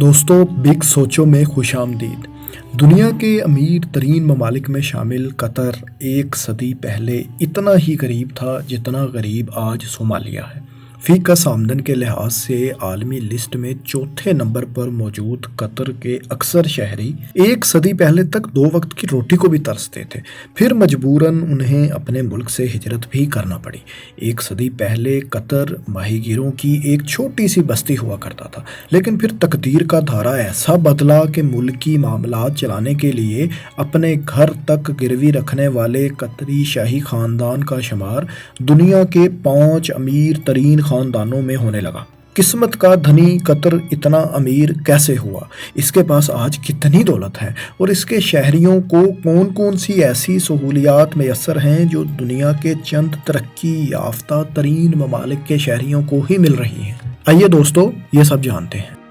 دوستو بگ سوچوں میں خوش آمدید۔ دنیا کے امیر ترین ممالک میں شامل قطر ایک صدی پہلے اتنا ہی غریب تھا جتنا غریب آج صومالیہ ہے۔ فی کس آمدن کے لحاظ سے عالمی لسٹ میں چوتھے نمبر پر موجود قطر کے اکثر شہری ایک صدی پہلے تک 2 وقت کی روٹی کو بھی ترستے تھے، پھر مجبوراً انہیں اپنے ملک سے ہجرت بھی کرنا پڑی۔ ایک صدی پہلے قطر ماہی گیروں کی ایک چھوٹی سی بستی ہوا کرتا تھا، لیکن پھر تقدیر کا دھارا ایسا بدلا کہ ملکی معاملات چلانے کے لیے اپنے گھر تک گروی رکھنے والے قطری شاہی خاندان کا شمار دنیا کے 5 امیر ترین خاندانوں میں ہونے لگا۔ قسمت کا دھنی قطر اتنا امیر کیسے ہوا؟ اس کے پاس آج کتنی دولت ہے اور اس کے شہریوں کو کون کون سی ایسی سہولیات میسر ہیں جو دنیا کے چند ترقی یافتہ ترین ممالک کے شہریوں کو ہی مل رہی ہیں؟ آئیے دوستو یہ سب جانتے ہیں۔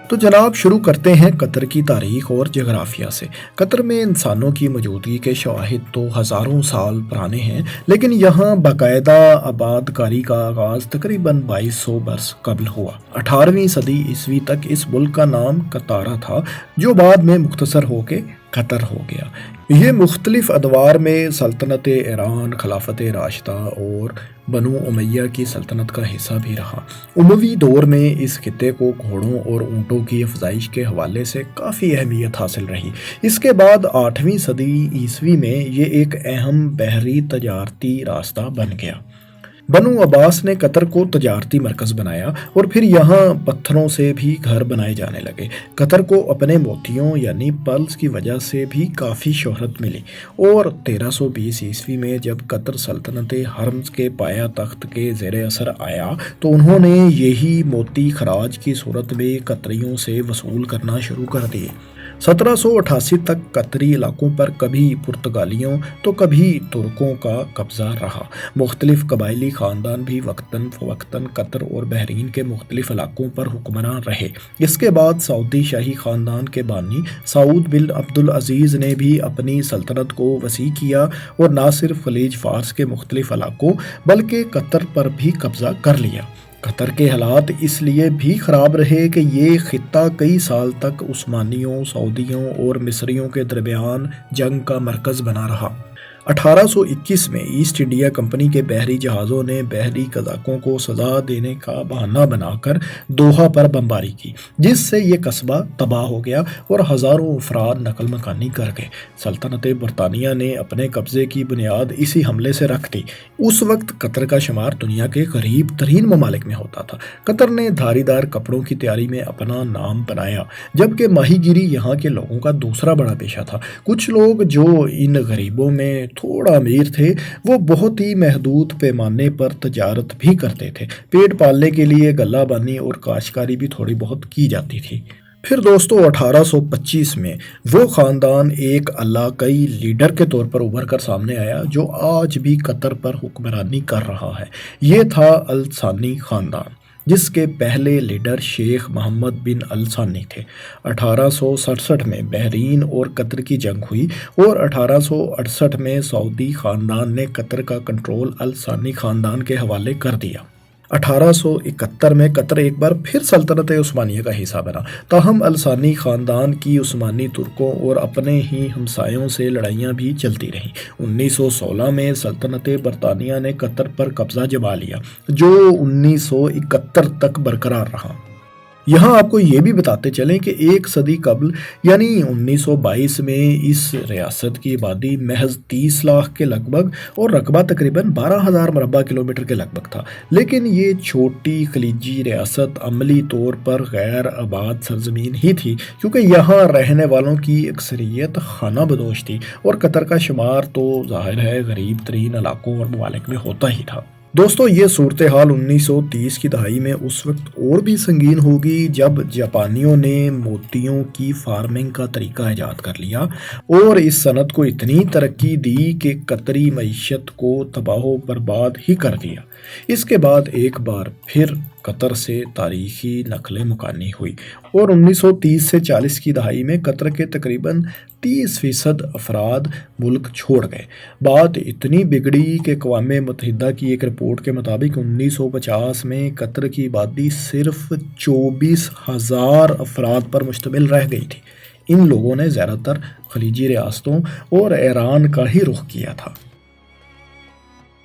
تو جناب شروع کرتے ہیں قطر کی تاریخ اور جغرافیہ سے۔ قطر میں انسانوں کی موجودگی کے شواہد تو ہزاروں سال پرانے ہیں، لیکن یہاں باقاعدہ آباد کاری کا آغاز تقریباً 2200 برس قبل ہوا۔ 18ویں صدی عیسوی تک اس ملک کا نام قطارہ تھا، جو بعد میں مختصر ہو کے قطر ہو گیا۔ یہ مختلف ادوار میں سلطنت ایران، خلافت راشدہ اور بنو امیہ کی سلطنت کا حصہ بھی رہا۔ اموی دور میں اس خطے کو گھوڑوں اور اونٹوں کی افزائش کے حوالے سے کافی اہمیت حاصل رہی۔ اس کے بعد 8ویں صدی عیسوی میں یہ ایک اہم بحری تجارتی راستہ بن گیا۔ بنو عباس نے قطر کو تجارتی مرکز بنایا اور پھر یہاں پتھروں سے بھی گھر بنائے جانے لگے۔ قطر کو اپنے موتیوں یعنی پرلز کی وجہ سے بھی کافی شہرت ملی، اور 1320 عیسوی میں جب قطر سلطنت ہرمز کے پایہ تخت کے زیر اثر آیا تو انہوں نے یہی موتی خراج کی صورت میں قطریوں سے وصول کرنا شروع کر دیے۔ 1788 تک قطری علاقوں پر کبھی پرتگالیوں تو کبھی ترکوں کا قبضہ رہا۔ مختلف قبائلی خاندان بھی وقتاً فوقتاً قطر اور بحرین کے مختلف علاقوں پر حکمراں رہے۔ اس کے بعد سعودی شاہی خاندان کے بانی سعود بن عبدالعزیز نے بھی اپنی سلطنت کو وسیع کیا اور نہ صرف خلیج فارس کے مختلف علاقوں بلکہ قطر پر بھی قبضہ کر لیا۔ قطر کے حالات اس لیے بھی خراب رہے کہ یہ خطہ کئی سال تک عثمانیوں، سعودیوں اور مصریوں کے درمیان جنگ کا مرکز بنا رہا۔ 1821 میں ایسٹ انڈیا کمپنی کے بحری جہازوں نے بحری قزاقوں کو سزا دینے کا بہانہ بنا کر دوحہ پر بمباری کی، جس سے یہ قصبہ تباہ ہو گیا اور ہزاروں افراد نقل مکانی کر گئے۔ سلطنت برطانیہ نے اپنے قبضے کی بنیاد اسی حملے سے رکھ دی۔ اس وقت قطر کا شمار دنیا کے غریب ترین ممالک میں ہوتا تھا۔ قطر نے دھاری دار کپڑوں کی تیاری میں اپنا نام بنایا، جبکہ ماہی گیری یہاں کے لوگوں کا دوسرا بڑا پیشہ تھا۔ کچھ لوگ جو ان غریبوں میں تھوڑا امیر تھے، وہ بہت ہی محدود پیمانے پر تجارت بھی کرتے تھے۔ پیٹ پالنے کے لیے غلہ بانی اور کاشتکاری بھی تھوڑی بہت کی جاتی تھی۔ پھر دوستو 1825 میں وہ خاندان ایک علاقائی لیڈر کے طور پر ابھر کر سامنے آیا جو آج بھی قطر پر حکمرانی کر رہا ہے۔ یہ تھا الثانی خاندان، جس کے پہلے لیڈر شیخ محمد بن الثانی تھے۔ 1867 میں بحرین اور قطر کی جنگ ہوئی اور 1868 میں سعودی خاندان نے قطر کا کنٹرول الثانی خاندان کے حوالے کر دیا۔ 1871 میں قطر ایک بار پھر سلطنت عثمانیہ کا حصہ بنا، تاہم الثانی خاندان کی عثمانی ترکوں اور اپنے ہی ہمسایوں سے لڑائیاں بھی چلتی رہیں۔ 1916 میں سلطنت برطانیہ نے قطر پر قبضہ جما لیا، جو 1971 تک برقرار رہا۔ یہاں آپ کو یہ بھی بتاتے چلیں کہ ایک صدی قبل یعنی 1922 میں اس ریاست کی آبادی محض 30 لاکھ کے لگ بھگ اور رقبہ تقریباً 12,000 مربع کلومیٹر کے لگ بھگ تھا، لیکن یہ چھوٹی خلیجی ریاست عملی طور پر غیر آباد سرزمین ہی تھی، کیونکہ یہاں رہنے والوں کی اکثریت خانہ بدوش تھی اور قطر کا شمار تو ظاہر ہے غریب ترین علاقوں اور ممالک میں ہوتا ہی تھا۔ دوستو یہ صورتحال 1930 کی دہائی میں اس وقت اور بھی سنگین ہوگی جب جاپانیوں نے موتیوں کی فارمنگ کا طریقہ ایجاد کر لیا اور اس صنعت کو اتنی ترقی دی کہ قطری معیشت کو تباہ و برباد ہی کر دیا۔ اس کے بعد ایک بار پھر قطر سے تاریخی نقل مکانی ہوئی اور 1930 سے 40 کی دہائی میں قطر کے تقریباً 30% افراد ملک چھوڑ گئے۔ بات اتنی بگڑی کہ اقوام متحدہ کی ایک رپورٹ کے مطابق 1950 میں قطر کی آبادی صرف 24,000 افراد پر مشتمل رہ گئی تھی۔ ان لوگوں نے زیادہ تر خلیجی ریاستوں اور ایران کا ہی رخ کیا تھا۔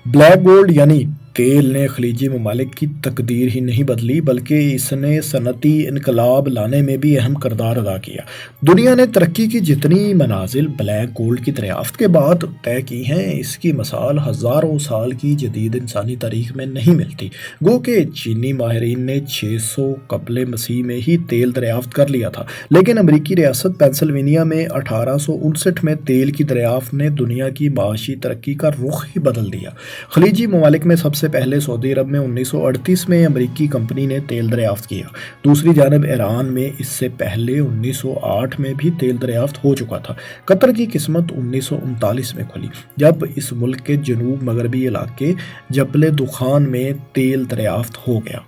بلیک گولڈ یعنی تیل نے خلیجی ممالک کی تقدیر ہی نہیں بدلی بلکہ اس نے صنعتی انقلاب لانے میں بھی اہم کردار ادا کیا۔ دنیا نے ترقی کی جتنی منازل بلیک گولڈ کی دریافت کے بعد طے کی ہیں، اس کی مثال ہزاروں سال کی جدید انسانی تاریخ میں نہیں ملتی۔ گو کہ چینی ماہرین نے 600 قبل مسیح میں ہی تیل دریافت کر لیا تھا، لیکن امریکی ریاست پینسلوینیا میں 1859 میں تیل کی دریافت نے دنیا کی معاشی ترقی کا رخ ہی بدل دیا۔ خلیجی ممالک میں سب سے پہلے سعودی عرب میں 1938 میں امریکی کمپنی نے تیل دریافت کیا۔ دوسری جانب ایران میں اس سے پہلے 1908 میں بھی تیل دریافت ہو چکا تھا۔ قطر کی قسمت 1939 میں کھلی جب اس ملک کے جنوب مغربی علاقے جبل دخان میں تیل دریافت ہو گیا۔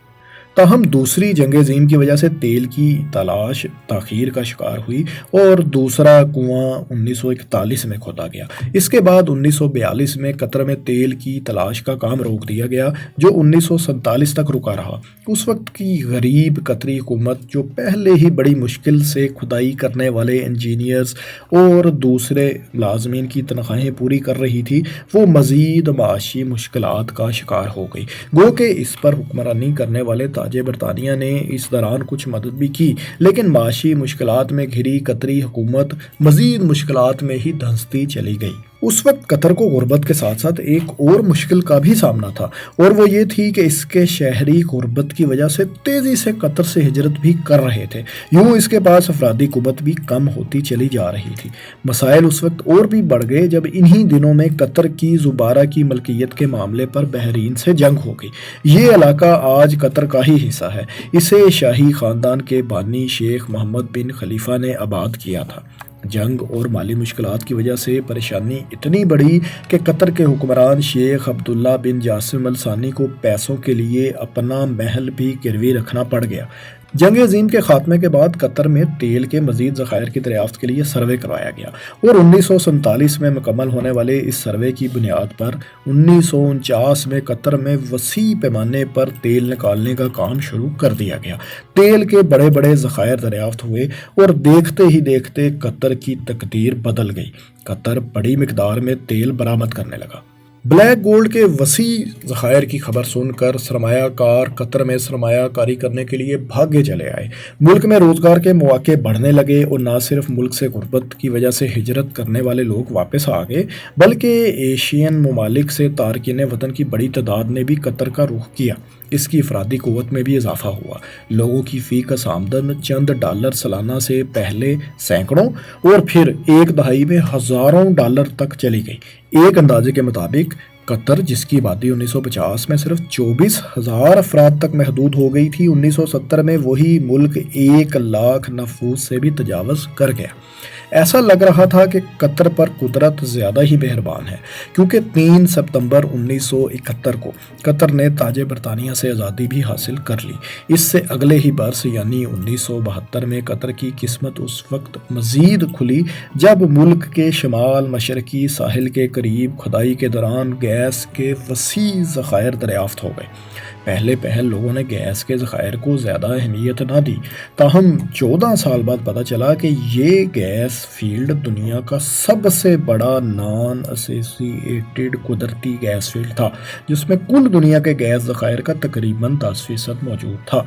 تاہم دوسری جنگ عظیم کی وجہ سے تیل کی تلاش تاخیر کا شکار ہوئی اور دوسرا کنواں 1941 میں کھودا گیا۔ اس کے بعد 1942 میں قطر میں تیل کی تلاش کا کام روک دیا گیا جو 1947 تک رکا رہا۔ اس وقت کی غریب قطری حکومت جو پہلے ہی بڑی مشکل سے کھدائی کرنے والے انجینئرز اور دوسرے ملازمین کی تنخواہیں پوری کر رہی تھی، وہ مزید معاشی مشکلات کا شکار ہو گئی۔ گو کہ اس پر حکمرانی کرنے والے تاج برطانیہ نے اس دوران کچھ مدد بھی کی، لیکن معاشی مشکلات میں گھری قطری حکومت مزید مشکلات میں ہی دھنستی چلی گئی۔ اس وقت قطر کو غربت کے ساتھ ساتھ ایک اور مشکل کا بھی سامنا تھا، اور وہ یہ تھی کہ اس کے شہری غربت کی وجہ سے تیزی سے قطر سے ہجرت بھی کر رہے تھے۔ یوں اس کے پاس افرادی قوت بھی کم ہوتی چلی جا رہی تھی۔ مسائل اس وقت اور بھی بڑھ گئے جب انہی دنوں میں قطر کی زبارہ کی ملکیت کے معاملے پر بحرین سے جنگ ہو گئی۔ یہ علاقہ آج قطر کا ہی حصہ ہے۔ اسے شاہی خاندان کے بانی شیخ محمد بن خلیفہ نے آباد کیا تھا۔ جنگ اور مالی مشکلات کی وجہ سے پریشانی اتنی بڑھی کہ قطر کے حکمران شیخ عبداللہ بن جاسم الثانی کو پیسوں کے لیے اپنا محل بھی گروی رکھنا پڑ گیا۔ جنگ عظیم کے خاتمے کے بعد قطر میں تیل کے مزید ذخائر کی دریافت کے لیے سروے کروایا گیا اور 1947 میں مکمل ہونے والے اس سروے کی بنیاد پر 1949 میں قطر میں وسیع پیمانے پر تیل نکالنے کا کام شروع کر دیا گیا۔ تیل کے بڑے بڑے ذخائر دریافت ہوئے اور دیکھتے ہی دیکھتے قطر کی تقدیر بدل گئی۔ قطر بڑی مقدار میں تیل برآمد کرنے لگا۔ بلیک گولڈ کے وسیع ذخائر کی خبر سن کر سرمایہ کار قطر میں سرمایہ کاری کرنے کے لیے بھاگے چلے آئے۔ ملک میں روزگار کے مواقع بڑھنے لگے اور نہ صرف ملک سے غربت کی وجہ سے ہجرت کرنے والے لوگ واپس آ گئے بلکہ ایشین ممالک سے تارکین وطن کی بڑی تعداد نے بھی قطر کا رخ کیا۔ اس کی افرادی قوت میں بھی اضافہ ہوا۔ لوگوں کی فی کس آمدن چند ڈالر سالانہ سے پہلے سینکڑوں اور پھر ایک دہائی میں ہزاروں ڈالر تک چلی گئی۔ ایک اندازے کے مطابق قطر جس کی آبادی 1950 میں صرف 24,000 افراد تک محدود ہو گئی تھی، 1970 میں وہی ملک 1 لاکھ نفوس سے بھی تجاوز کر گیا۔ ایسا لگ رہا تھا کہ قطر پر قدرت زیادہ ہی مہربان ہے، کیونکہ 3 ستمبر 1971 کو قطر نے تاج برطانیہ سے آزادی بھی حاصل کر لی۔ اس سے اگلے ہی برس یعنی 1972 میں قطر کی قسمت اس وقت مزید کھلی جب ملک کے شمال مشرقی ساحل کے قریب کھدائی کے دوران گیس کے وسیع ذخائر دریافت ہو گئے۔ پہلے لوگوں نے گیس کے ذخائر کو زیادہ اہمیت نہ دی، تاہم 14 سال بعد پتہ چلا کہ یہ گیس فیلڈ دنیا کا سب سے بڑا نان ایسوسی ایٹڈ قدرتی گیس فیلڈ تھا، جس میں کل دنیا کے گیس ذخائر کا تقریباً 10% موجود تھا۔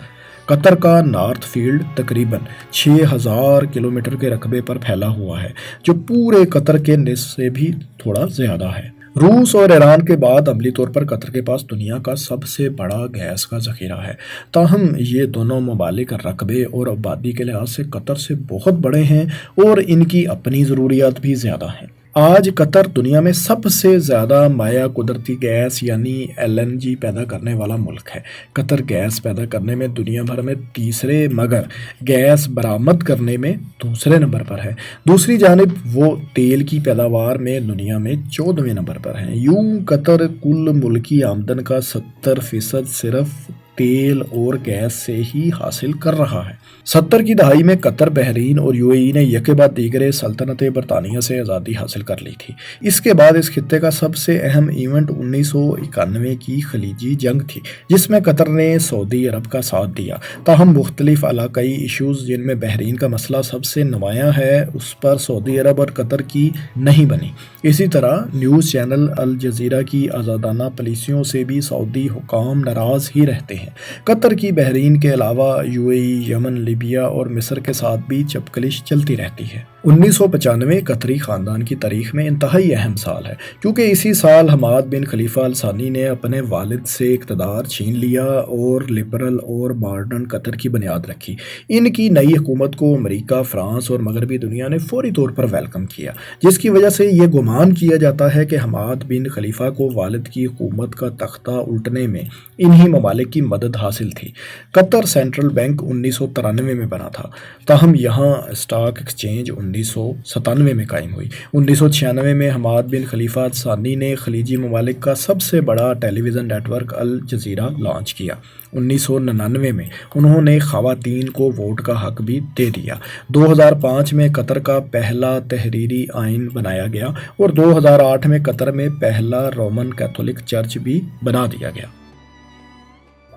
قطر کا نارتھ فیلڈ تقریباً 6,000 کلومیٹر کے رقبے پر پھیلا ہوا ہے، جو پورے قطر کے نصف سے بھی تھوڑا زیادہ ہے۔ روس اور ایران کے بعد عملی طور پر قطر کے پاس دنیا کا سب سے بڑا گیس کا ذخیرہ ہے، تاہم یہ دونوں ممالک رقبے اور آبادی کے لحاظ سے قطر سے بہت بڑے ہیں اور ان کی اپنی ضروریات بھی زیادہ ہیں۔ آج قطر دنیا میں سب سے زیادہ مائع قدرتی گیس یعنی LNG پیدا کرنے والا ملک ہے۔ قطر گیس پیدا کرنے میں دنیا بھر میں تیسرے مگر گیس برآمد کرنے میں دوسرے نمبر پر ہے۔ دوسری جانب وہ تیل کی پیداوار میں دنیا میں 14ویں نمبر پر ہیں۔ یوں قطر کل ملکی آمدن کا 70% صرف تیل اور گیس سے ہی حاصل کر رہا ہے۔ 70 کی دہائی میں قطر، بحرین اور یو اے ای نے یکے بعد دیگرے سلطنت برطانیہ سے آزادی حاصل کر لی تھی۔ اس کے بعد اس خطے کا سب سے اہم ایونٹ 1991 کی خلیجی جنگ تھی، جس میں قطر نے سعودی عرب کا ساتھ دیا۔ تاہم مختلف علاقائی ایشوز، جن میں بحرین کا مسئلہ سب سے نمایاں ہے، اس پر سعودی عرب اور قطر کی نہیں بنی۔ اسی طرح نیوز چینل الجزیرہ کی آزادانہ پالیسیوں سے بھی سعودی حکام ناراض ہی رہتے ہیں۔ قطر کی بحرین کے علاوہ you a E, Yemen, Libya اور مصر کے ساتھ بھی چپکلش چلتی رہتی ہے۔ 1995 قطری خاندان کی تاریخ میں انتہائی اہم سال ہے، کیونکہ اسی سال حماد بن خلیفہ ال ثانی نے اپنے والد سے اقتدار چھین لیا اور لبرل اور ماڈرن قطر کی بنیاد رکھی۔ ان کی نئی حکومت کو امریکہ، فرانس اور مغربی دنیا نے فوری طور پر ویلکم کیا، جس کی وجہ سے یہ گمان کیا جاتا ہے کہ حماد بن خلیفہ کو والد کی حکومت کا تختہ الٹنے میں انہی ممالک کی مدد حاصل تھی۔ قطر سینٹرل بینک 1993 میں بنا تھا، تاہم یہاں اسٹاک ایکسچینج 1997 میں قائم ہوئی۔ 1996 میں حماد بن خلیفہ ال ثانی نے خلیجی ممالک کا سب سے بڑا television network Al Jazeera launch کیا۔ 1999 میں انہوں نے خواتین کو ووٹ کا حق بھی دے دیا۔ 2005 میں قطر کا پہلا تحریری آئین بنایا گیا اور 2008 میں قطر میں پہلا رومن کیتھولک چرچ بھی بنا دیا گیا۔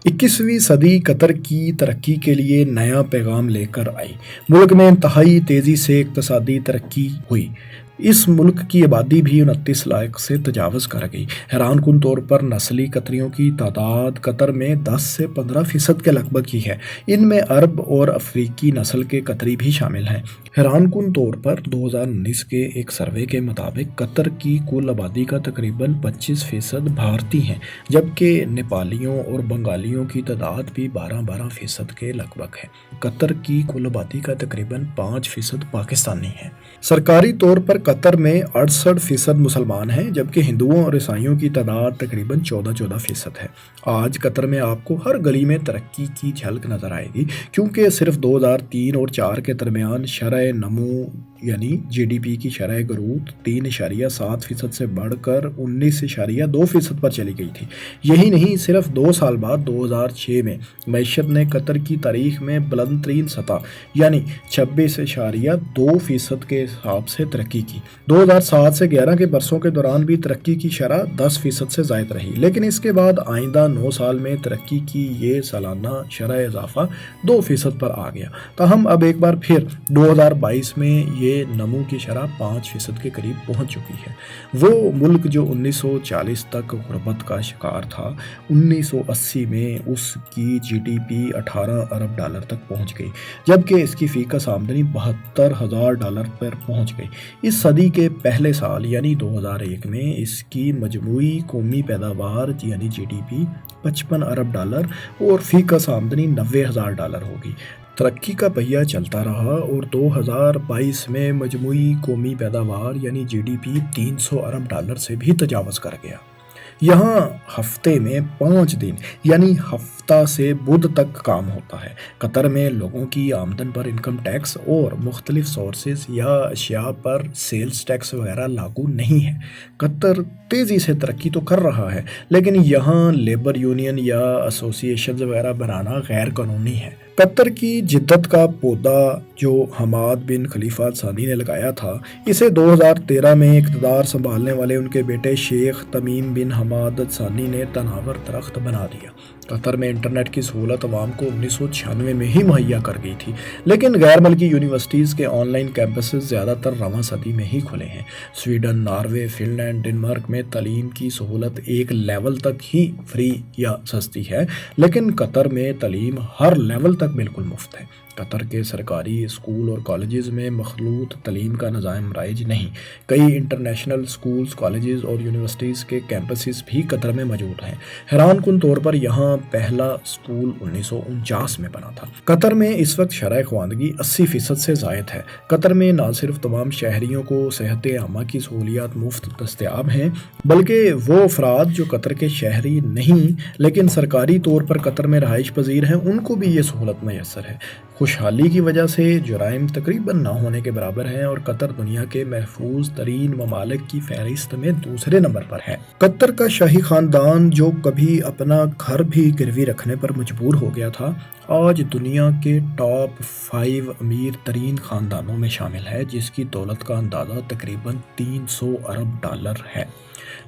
21ویں صدی قطر کی ترقی کے لیے نیا پیغام لے کر آئی۔ ملک میں انتہائی تیزی سے اقتصادی ترقی ہوئی۔ اس ملک کی آبادی بھی 29 لاکھ سے تجاوز کر گئی۔ حیران کن طور پر نسلی قطریوں کی تعداد قطر میں 10 سے 15% کے لگ بھگ ہی ہے۔ ان میں عرب اور افریقی نسل کے قطری بھی شامل ہیں۔ حیران کن طور پر 2019 کے ایک سروے کے مطابق قطر کی کل آبادی کا تقریباً 25% بھارتی ہیں، جبکہ نیپالیوں اور بنگالیوں کی تعداد بھی 12% کے لگ بھگ ہے۔ قطر کی کل آبادی کا تقریباً 5% پاکستانی ہیں۔ سرکاری طور پر قطر میں 68% مسلمان ہیں، جبکہ ہندوؤں اور عیسائیوں کی تعداد تقریباً 14% ہے۔ آج قطر میں آپ کو ہر گلی میں ترقی کی جھلک نظر آئے گی، کیونکہ صرف 2003 اور 2004 کے درمیان شرح نمو یعنی جی ڈی پی کی شرح گروتھ 3.7% سے بڑھ کر 19.2% پر چلی گئی تھی۔ یہی نہیں، صرف 2 سال بعد 2006 میں معیشت نے قطر کی تاریخ میں بلند ترین سطح یعنی 26.2% کے حساب سے ترقی کی۔ 2007 سے 11 کے برسوں کے دوران بھی ترقی کی شرح 10% سے زائد رہی، لیکن اس کے بعد آئندہ 9 سال میں ترقی کی یہ سالانہ شرح اضافہ 2% پر آ گیا۔ تاہم اب ایک بار پھر 2022 میں یہ نمو کی شرح 5% کے قریب پہنچ چکی ہے۔ وہ ملک جو 1940 تک غربت کا شکار تھا، 1980 میں اس کی جی ڈی پی $18 ارب تک پہنچ گئی، جبکہ اس کی فی کس آمدنی $72,000 پر پہنچ گئی۔ اس صدی کے پہلے سال یعنی 2001 میں اس کی مجموعی قومی پیداوار یعنی جی ڈی پی $55 ارب اور فی کس آمدنی $90,000 ہوگی۔ ترقی کا پہیہ چلتا رہا اور 2022 میں مجموعی قومی پیداوار یعنی جی ڈی پی $300 ارب سے بھی تجاوز کر گیا۔ یہاں ہفتے میں 5 دن یعنی ہفتہ سے بدھ تک کام ہوتا ہے۔ قطر میں لوگوں کی آمدن پر انکم ٹیکس اور مختلف سورسز یا اشیاء پر سیلز ٹیکس وغیرہ لاگو نہیں ہے۔ قطر تیزی سے ترقی تو کر رہا ہے، لیکن یہاں لیبر یونین یا ایسوسی ایشنز وغیرہ بنانا غیر قانونی ہے۔ قطر کی جدت کا پودا جو حماد بن خلیفہ ال ثانی نے لگایا تھا، اسے 2013 میں اقتدار سنبھالنے والے ان کے بیٹے شیخ تمیم بن حماد ال ثانی نے تناور درخت بنا دیا۔ قطر میں انٹرنیٹ کی سہولت عوام کو 1996 میں ہی مہیا کر گئی تھی، لیکن غیر ملکی یونیورسٹیز کے آن لائن کیمپسز زیادہ تر رواں صدی میں ہی کھلے ہیں۔ Sweden, Norway, Finland, Denmark میں تعلیم کی سہولت ایک لیول تک ہی فری یا سستی ہے، لیکن قطر میں تعلیم ہر لیول تک بالکل مفت ہے۔ قطر کے سرکاری اسکول اور کالجز میں مخلوط تعلیم کا نظام رائج نہیں۔ کئی انٹرنیشنل اسکولز، کالجز اور یونیورسٹیز کے کیمپسز بھی قطر میں موجود ہیں۔ حیران کن طور پر یہاں پہلا اسکول 1949 میں بنا تھا۔ قطر میں اس وقت شرح خواندگی 80% سے زائد ہے۔ قطر میں نہ صرف تمام شہریوں کو صحت عامہ کی سہولیات مفت دستیاب ہیں، بلکہ وہ افراد جو قطر کے شہری نہیں لیکن سرکاری طور پر قطر میں رہائش پذیر ہیں، ان کو بھی یہ سہولت میسر ہے۔ خوشحالی کی وجہ سے جرائم تقریباً نہ ہونے کے برابر ہیں اور قطر دنیا کے محفوظ ترین ممالک کی فہرست میں دوسرے نمبر پر ہے۔ قطر کا شاہی خاندان جو کبھی اپنا گھر بھی گروی رکھنے پر مجبور ہو گیا تھا، آج دنیا کے ٹاپ 5 امیر ترین خاندانوں میں شامل ہے، جس کی دولت کا اندازہ تقریباً 300 ارب ڈالر ہے۔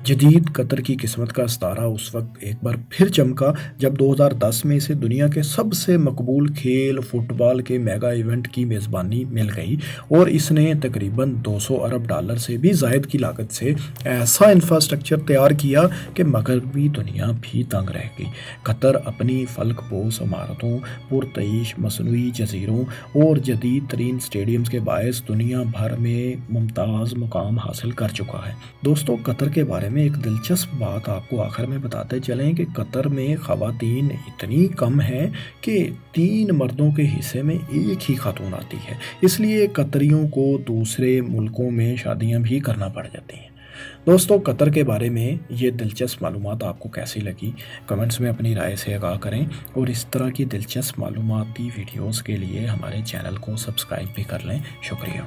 جدید قطر کی قسمت کا ستارہ اس وقت ایک بار پھر چمکا جب 2010 میں اسے دنیا کے سب سے مقبول کھیل فٹ بال کے میگا ایونٹ کی میزبانی مل گئی اور اس نے تقریباً 200 ارب ڈالر سے بھی زائد کی لاگت سے ایسا انفراسٹرکچر تیار کیا کہ مغربی دنیا بھی تنگ رہ گئی۔ قطر اپنی فلک بوس عمارتوں، پرتعیش مصنوعی جزیروں اور جدید ترین اسٹیڈیمز کے باعث دنیا بھر میں ممتاز مقام حاصل کر چکا ہے۔ دوستو، قطر کے بارے میں ایک دلچسپ بات آپ کو آخر میں بتاتے چلیں کہ قطر میں خواتین اتنی کم ہیں کہ 3 مردوں کے حصے میں ایک ہی خاتون آتی ہے، اس لیے قطریوں کو دوسرے ملکوں میں شادیاں بھی کرنا پڑ جاتی ہیں۔ دوستو، قطر کے بارے میں یہ دلچسپ معلومات آپ کو کیسی لگی؟ کمنٹس میں اپنی رائے سے آگاہ کریں اور اس طرح کی دلچسپ معلوماتی ویڈیوز کے لیے ہمارے چینل کو سبسکرائب بھی کر لیں۔ شکریہ۔